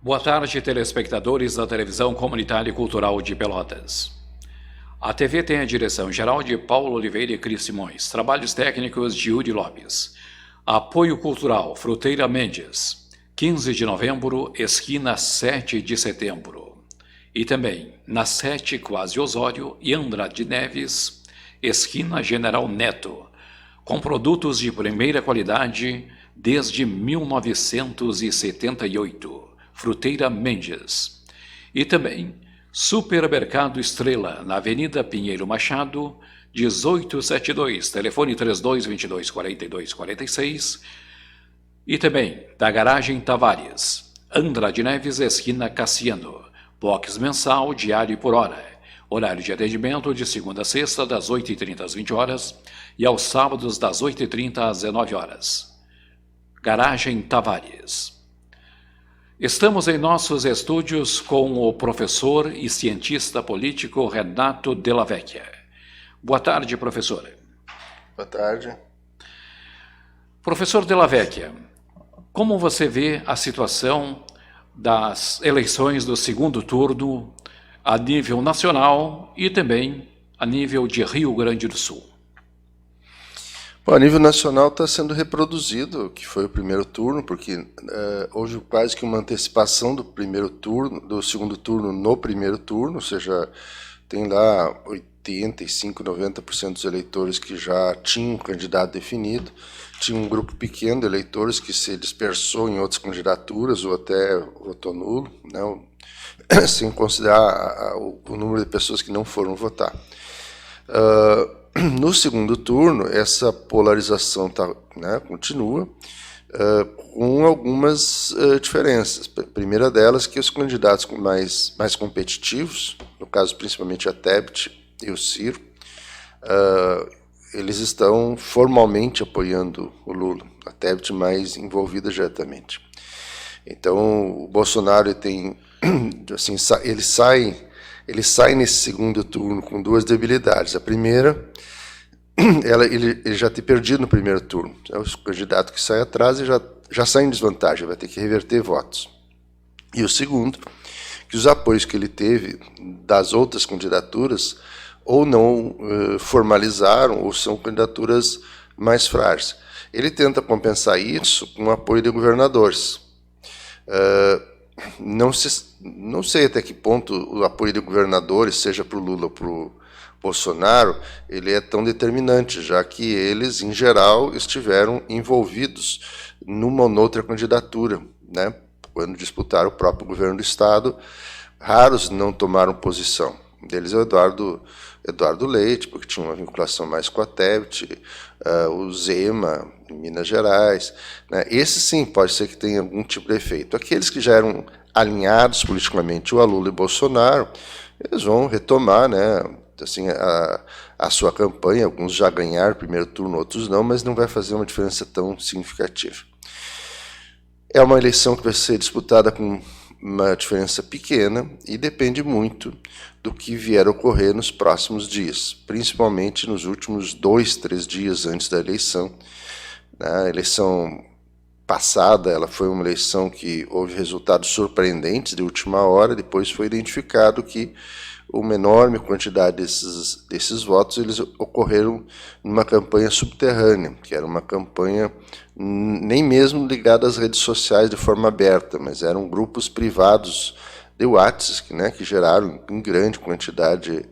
Boa tarde, telespectadores da televisão comunitária e cultural de Pelotas. A TV tem a direção geral de Paulo Oliveira e Cris Simões, trabalhos técnicos de Yuri Lopes. Apoio cultural Fruteira Mendes, 15 de novembro, esquina 7 de setembro. E também na 7 Quase Osório e Andrade Neves, esquina General Neto, com produtos de primeira qualidade desde 1978. Fruteira Mendes. E também Supermercado Estrela, na Avenida Pinheiro Machado, 1872, telefone 3222-4246. E também da Garagem Tavares, Andrade Neves, esquina Cassiano. Box mensal, diário e por hora. Horário de atendimento de segunda a sexta, das 8h30 às 20 horas e aos sábados, das 8h30 às 19 horas. Garagem Tavares. Estamos em nossos estúdios com o professor e cientista político Renato Della Vecchia. Boa tarde, professor. Boa tarde. Professor Della Vecchia, como você vê a situação das eleições do segundo turno a nível nacional e também a nível de Rio Grande do Sul? Bom, a nível nacional está sendo reproduzido o que foi o primeiro turno, porque houve quase que uma antecipação do segundo turno no primeiro turno, ou seja, tem lá 85, 90% dos eleitores que já tinham um candidato definido, tinha um grupo pequeno de eleitores que se dispersou em outras candidaturas ou até votou nulo, né, sem considerar o número de pessoas que não foram votar. No segundo turno, essa polarização continua, com algumas diferenças. A primeira delas é que os candidatos mais competitivos, no caso principalmente a Tebet e o Ciro, eles estão formalmente apoiando o Lula, a Tebet mais envolvida diretamente. Então, o Bolsonaro ele sai nesse segundo turno com duas debilidades. A primeira, ele já ter perdido no primeiro turno. O candidato que sai atrás já sai em desvantagem, vai ter que reverter votos. E o segundo, que os apoios que ele teve das outras candidaturas ou não formalizaram ou são candidaturas mais frágeis. Ele tenta compensar isso com o apoio de governadores. Não sei até que ponto o apoio de governadores, seja para o Lula ou para o Bolsonaro, ele é tão determinante, já que eles, em geral, estiveram envolvidos numa ou noutra candidatura, né? Quando disputaram o próprio governo do Estado, raros não tomaram posição. Um deles é o Eduardo Leite, porque tinha uma vinculação mais com a Tebet, o Zema, em Minas Gerais, né? Esse sim pode ser que tenha algum tipo de efeito. Aqueles que já eram alinhados politicamente, o Lula e Bolsonaro, eles vão retomar, né, assim, a sua campanha. Alguns já ganharam o primeiro turno, outros não, mas não vai fazer uma diferença tão significativa. É uma eleição que vai ser disputada com uma diferença pequena e depende muito do que vier a ocorrer nos próximos dias, principalmente nos últimos 2, 3 dias antes da eleição. A eleição passada, ela foi uma eleição que houve resultados surpreendentes de última hora. Depois foi identificado que uma enorme quantidade desses votos eles ocorreram numa campanha subterrânea, que era uma campanha nem mesmo ligada às redes sociais de forma aberta, mas eram grupos privados de WhatsApp, né, que geraram em grande quantidade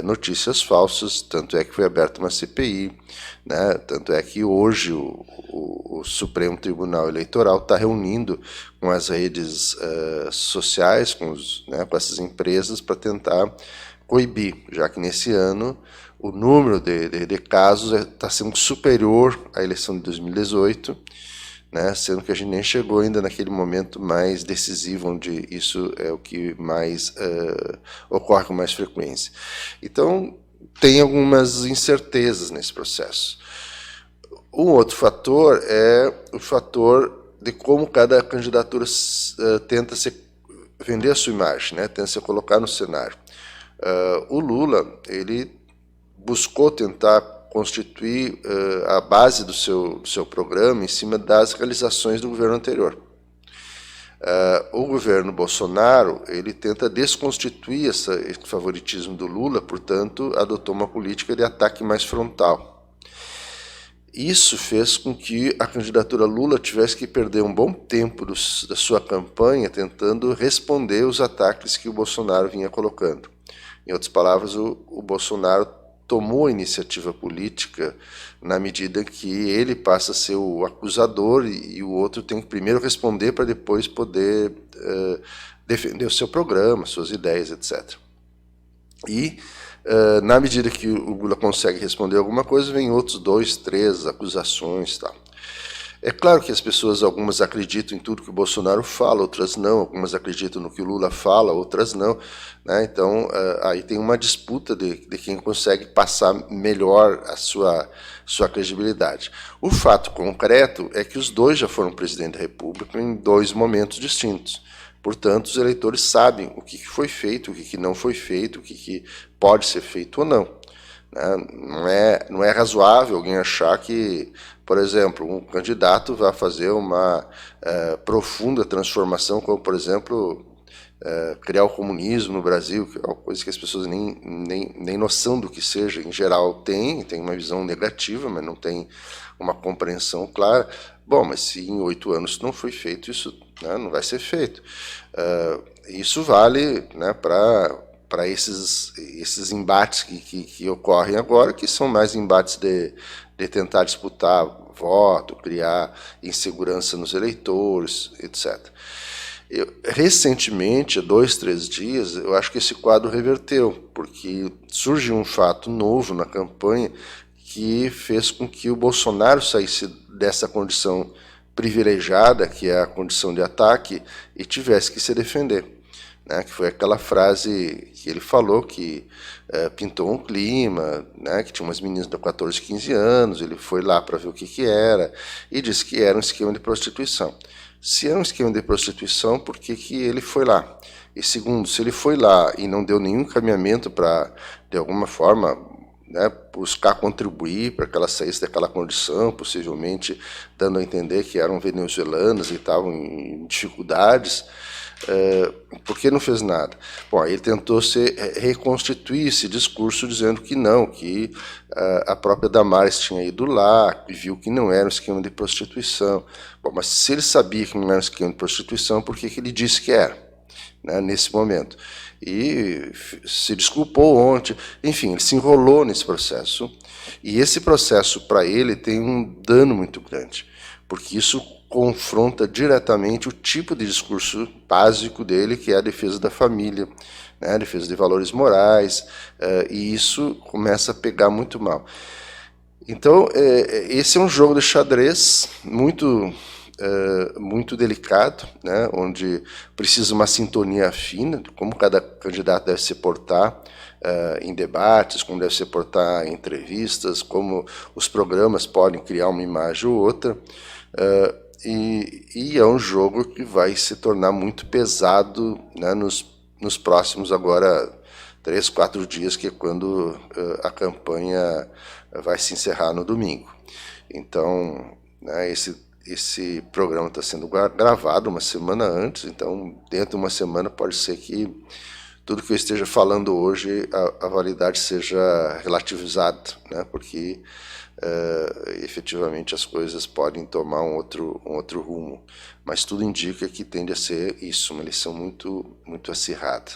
notícias falsas. Tanto é que foi aberta uma CPI, né, tanto é que hoje o Supremo Tribunal Eleitoral está reunindo com as redes sociais, com essas empresas, para tentar coibir, já que nesse ano o número de casos está sendo superior à eleição de 2018, né, sendo que a gente nem chegou ainda naquele momento mais decisivo, onde isso é o que mais ocorre com mais frequência. Então, tem algumas incertezas nesse processo. Um outro fator é o fator de como cada candidatura tenta vender a sua imagem, né, tenta se colocar no cenário. O Lula, ele buscou tentar constituir a base do seu programa em cima das realizações do governo anterior. O governo Bolsonaro ele tenta desconstituir esse favoritismo do Lula, portanto, adotou uma política de ataque mais frontal. Isso fez com que a candidatura Lula tivesse que perder um bom tempo da sua campanha tentando responder os ataques que o Bolsonaro vinha colocando. Em outras palavras, o Bolsonaro tomou a iniciativa política na medida que ele passa a ser o acusador e o outro tem que primeiro responder para depois poder defender o seu programa, suas ideias, etc. E na medida que o Lula consegue responder alguma coisa, vem outros 2, 3 acusações, tal. É claro que as pessoas, algumas acreditam em tudo que o Bolsonaro fala, outras não, algumas acreditam no que o Lula fala, outras não, né? Então aí tem uma disputa de quem consegue passar melhor a sua credibilidade. O fato concreto é que os dois já foram presidente da República em 2 momentos distintos. Portanto, os eleitores sabem o que foi feito, o que não foi feito, o que pode ser feito ou não. Não é razoável alguém achar que, por exemplo, um candidato vai fazer uma profunda transformação, como, por exemplo, criar o comunismo no Brasil, que é uma coisa que as pessoas nem noção do que seja, em geral tem uma visão negativa, mas não tem uma compreensão clara. Bom, mas se em 8 anos não foi feito, isso não vai ser feito. Isso vale, né, para esses embates que ocorrem agora, que são mais embates de tentar disputar voto, criar insegurança nos eleitores, etc. Recentemente, há 2, 3 dias, eu acho que esse quadro reverteu, porque surgiu um fato novo na campanha que fez com que o Bolsonaro saísse dessa condição privilegiada, que é a condição de ataque, e tivesse que se defender. Né, que foi aquela frase que ele falou que pintou um clima, né, que tinha umas meninas de 14, 15 anos, ele foi lá para ver o que era e disse que era um esquema de prostituição. Se era um esquema de prostituição, por que ele foi lá? E segundo, se ele foi lá e não deu nenhum encaminhamento para, de alguma forma, né, buscar contribuir para que ela saísse daquela condição, possivelmente dando a entender que eram venezuelanas e estavam em dificuldades, por que não fez nada? Bom, aí ele tentou reconstituir esse discurso dizendo que não, que a própria Damares tinha ido lá e viu que não era um esquema de prostituição. Bom, mas se ele sabia que não era um esquema de prostituição, por que ele disse que era, né, nesse momento? E se desculpou ontem, enfim, ele se enrolou nesse processo, e esse processo para ele tem um dano muito grande, porque isso confronta diretamente o tipo de discurso básico dele, que é a defesa da família, né, a defesa de valores morais, e isso começa a pegar muito mal. Então, esse é um jogo de xadrez muito delicado, né, onde precisa uma sintonia fina de como cada candidato deve se portar em debates, como deve se portar em entrevistas, como os programas podem criar uma imagem ou outra, e é um jogo que vai se tornar muito pesado, né, nos próximos agora 3, 4 dias, que é quando a campanha vai se encerrar no domingo. Então, né, esse programa está sendo gravado uma semana antes, então dentro de uma semana pode ser que tudo que eu esteja falando hoje, a validade seja relativizada, né, porque efetivamente as coisas podem tomar um outro rumo, mas tudo indica que tende a ser isso, uma eleição muito, muito acirrada.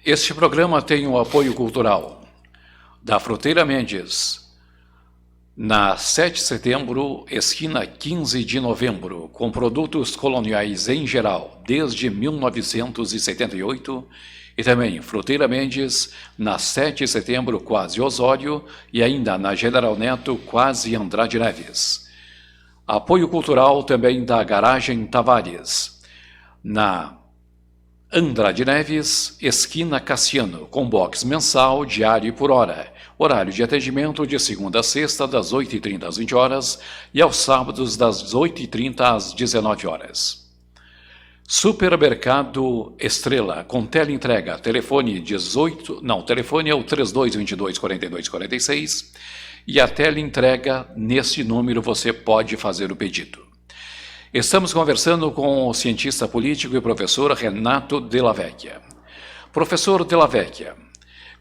Este programa tem o apoio cultural da Fruteira Mendes, na 7 de setembro, esquina 15 de novembro, com produtos coloniais em geral, desde 1978, e também Fruteira Mendes, na 7 de setembro, quase Osório, e ainda na General Neto, quase Andrade Neves. Apoio cultural também da Garagem Tavares, na Andrade Neves, esquina Cassiano, com box mensal, diário e por hora. Horário de atendimento de segunda a sexta, das 8h30 às 20 horas, e aos sábados, das 8h30 às 19 horas. Supermercado Estrela, com teleentrega, telefone é o 3222-4246, e a teleentrega, nesse número você pode fazer o pedido. Estamos conversando com o cientista político e professor Renato Della Vecchia. Professor Della Vecchia,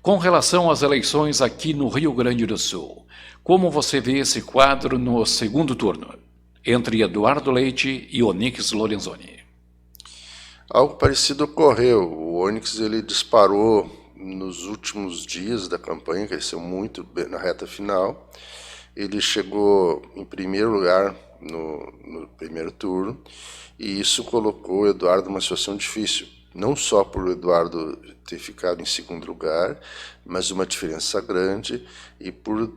com relação às eleições aqui no Rio Grande do Sul, como você vê esse quadro no segundo turno, entre Eduardo Leite e Onyx Lorenzoni? Algo parecido ocorreu. O Onyx ele disparou nos últimos dias da campanha, cresceu muito na reta final. Ele chegou em primeiro lugar no primeiro turno, e isso colocou o Eduardo numa situação difícil, não só por o Eduardo ter ficado em segundo lugar, mas uma diferença grande, e por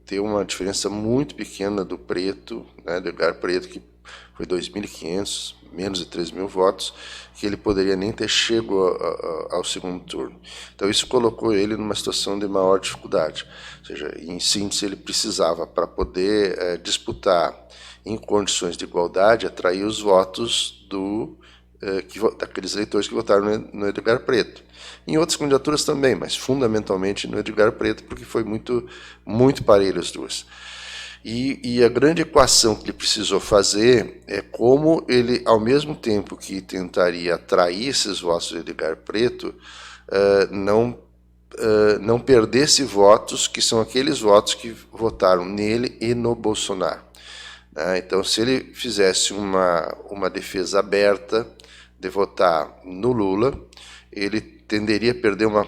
ter uma diferença muito pequena do Preto, né, do Edgar Preto, que foi 2.500, menos de 3.000 votos, que ele poderia nem ter chego ao segundo turno. Então isso colocou ele numa situação de maior dificuldade. Ou seja, em síntese, ele precisava, para poder disputar em condições de igualdade, atrair os votos daqueles eleitores que votaram no Edgar Preto. Em outras candidaturas também, mas fundamentalmente no Edgar Preto, porque foi muito parelho as duas. E a grande equação que ele precisou fazer é como ele, ao mesmo tempo que tentaria atrair esses votos do Edgar Preto, não perdesse votos que são aqueles votos que votaram nele e no Bolsonaro. Então, se ele fizesse uma defesa aberta de votar no Lula, ele tenderia a perder uma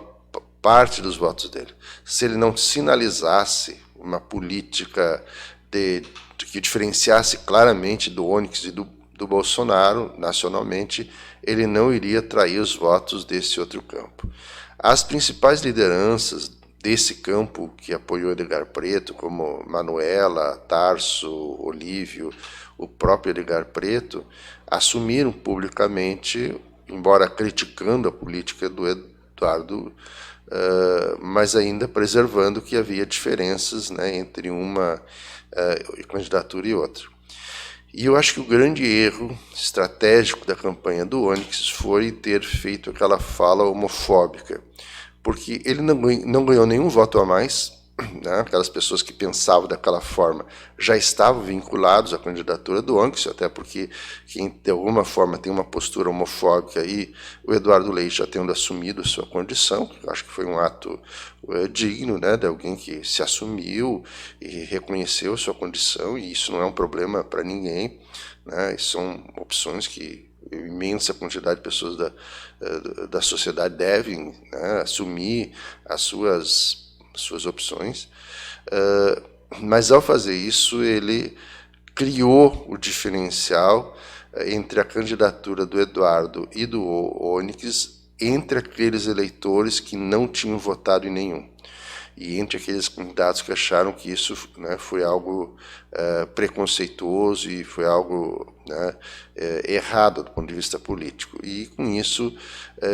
parte dos votos dele. Se ele não sinalizasse uma política que diferenciasse claramente do Onyx e do Bolsonaro nacionalmente, ele não iria atrair os votos desse outro campo. As principais lideranças desse campo que apoiou Edgar Preto, como Manuela, Tarso, Olívio, o próprio Edgar Preto, assumiram publicamente, embora criticando a política do Eduardo, mas ainda preservando que havia diferenças, né, entre uma candidatura e outra. E eu acho que o grande erro estratégico da campanha do Onyx foi ter feito aquela fala homofóbica, porque ele não ganhou nenhum voto a mais, né? Aquelas pessoas que pensavam daquela forma já estavam vinculados à candidatura do Onyx, até porque quem de alguma forma tem uma postura homofóbica, e o Eduardo Leite já tendo assumido a sua condição, acho que foi um ato digno, né, de alguém que se assumiu e reconheceu a sua condição, e isso não é um problema para ninguém, né? São opções que a imensa quantidade de pessoas da sociedade devem, né, assumir as suas opções, mas ao fazer isso ele criou o diferencial entre a candidatura do Eduardo e do Onyx, entre aqueles eleitores que não tinham votado em nenhum, e entre aqueles candidatos que acharam que isso, né, foi algo preconceituoso e foi algo, né, errado do ponto de vista político. E com isso,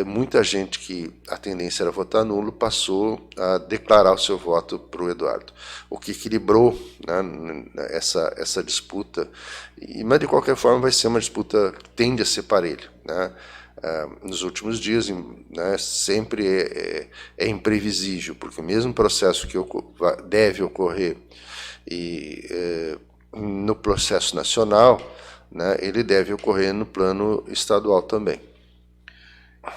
muita gente que a tendência era votar nulo passou a declarar o seu voto para o Eduardo, o que equilibrou, né, essa disputa, mas de qualquer forma vai ser uma disputa que tende a ser parelha, né? Nos últimos dias, né, sempre é imprevisível, porque o mesmo processo que deve ocorrer no processo nacional, né, ele deve ocorrer no plano estadual também.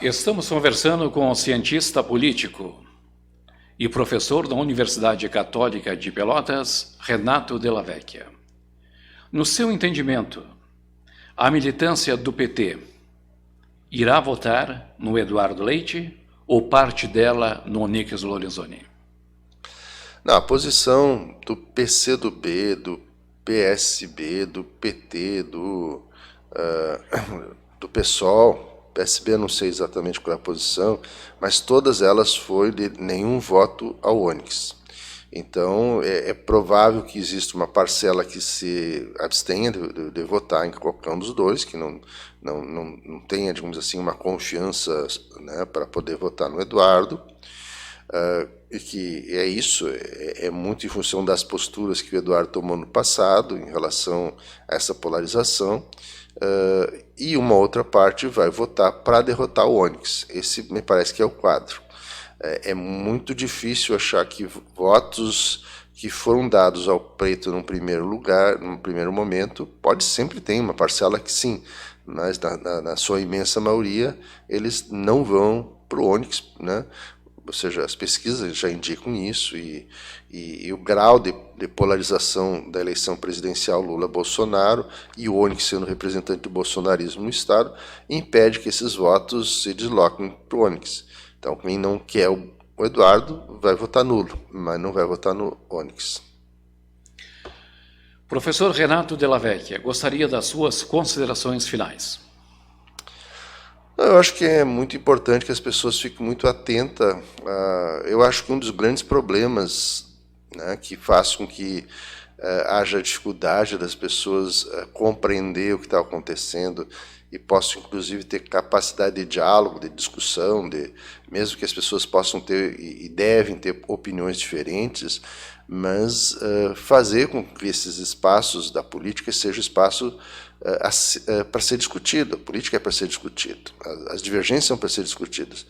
Estamos conversando com o cientista político e professor da Universidade Católica de Pelotas, Renato Della Vecchia. No seu entendimento, a militância do PT irá votar no Eduardo Leite ou parte dela no Onyx Lorenzoni? Não, a posição do PCdoB, do PSB, do PT, do PSOL, PSB não sei exatamente qual é a posição, mas todas elas foi de nenhum voto ao Onyx. Então, é provável que exista uma parcela que se abstenha de votar em qualquer um dos dois, que não tenha, digamos assim, uma confiança, né, para poder votar no Eduardo, e que é isso, é muito em função das posturas que o Eduardo tomou no passado em relação a essa polarização, e uma outra parte vai votar para derrotar o Onyx. Esse me parece que é o quadro. É muito difícil achar que votos que foram dados ao preto num primeiro lugar, num primeiro momento, sempre ter uma parcela que sim, mas na sua imensa maioria eles não vão para o Onyx, né? Ou seja, as pesquisas já indicam isso, e o grau de polarização da eleição presidencial Lula-Bolsonaro e o Onyx sendo representante do bolsonarismo no Estado impede que esses votos se desloquem para o Onyx. Então, quem não quer o Eduardo vai votar nulo, mas não vai votar no Onyx. Professor Renato Della Vecchia, gostaria das suas considerações finais. Eu acho que é muito importante que as pessoas fiquem muito atentas. Eu acho que um dos grandes problemas, né, que faz com que haja dificuldade das pessoas compreender o que está acontecendo e possam, inclusive, ter capacidade de diálogo, de discussão, mesmo que as pessoas possam ter e devem ter opiniões diferentes, mas fazer com que esses espaços da política sejam espaços para ser discutido. A política é para ser discutida, as divergências são para ser discutidas.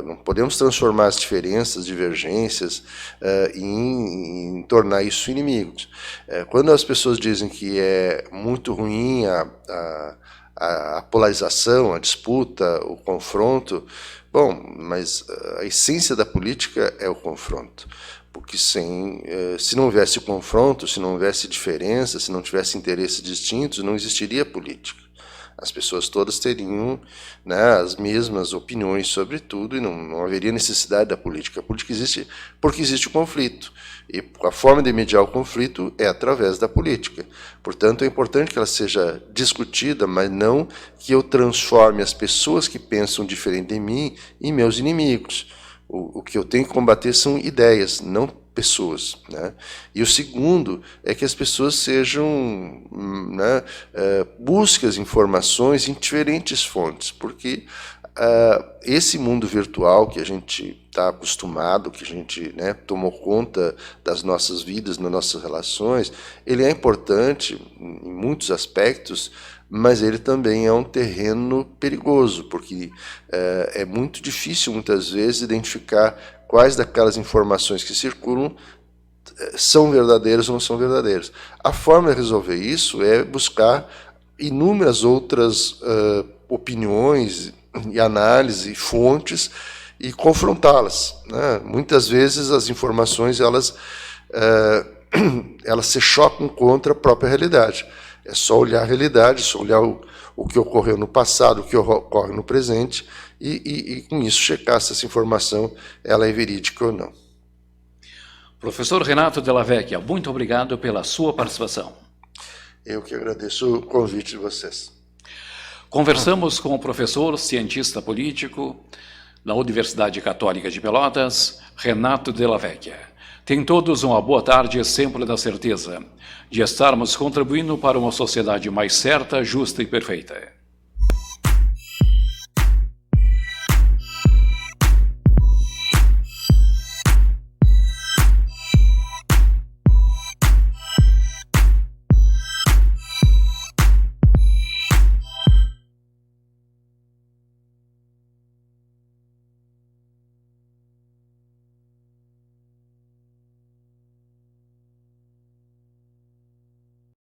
Não podemos transformar as diferenças, divergências, em tornar isso inimigos. Quando as pessoas dizem que é muito ruim a polarização, a disputa, o confronto, bom, mas a essência da política é o confronto. Porque se não houvesse confronto, se não houvesse diferença, se não tivesse interesses distintos, não existiria política. As pessoas todas teriam, né, as mesmas opiniões sobre tudo e não haveria necessidade da política. A política existe porque existe o conflito. E a forma de mediar o conflito é através da política. Portanto, é importante que ela seja discutida, mas não que eu transforme as pessoas que pensam diferente de mim em meus inimigos. O que eu tenho que combater são ideias, não pessoas, né? E o segundo é que as pessoas sejam, né, busquem as informações em diferentes fontes, porque esse mundo virtual que a gente está acostumado, que a gente, né, tomou conta das nossas vidas, das nossas relações, ele é importante em muitos aspectos, mas ele também é um terreno perigoso, porque é muito difícil, muitas vezes, identificar quais daquelas informações que circulam são verdadeiras ou não são verdadeiras. A forma de resolver isso é buscar inúmeras outras opiniões e análises e fontes e confrontá-las, né? Muitas vezes as informações elas se chocam contra a própria realidade. É só olhar a realidade, só olhar o que ocorreu no passado, o que ocorre no presente, e com isso checar se essa informação ela é verídica ou não. Professor Renato Della Vecchia, muito obrigado pela sua participação. Eu que agradeço o convite de vocês. Conversamos com o professor, cientista político da Universidade Católica de Pelotas, Renato Della Vecchia. Tenham todos uma boa tarde, sempre na certeza de estarmos contribuindo para uma sociedade mais certa, justa e perfeita.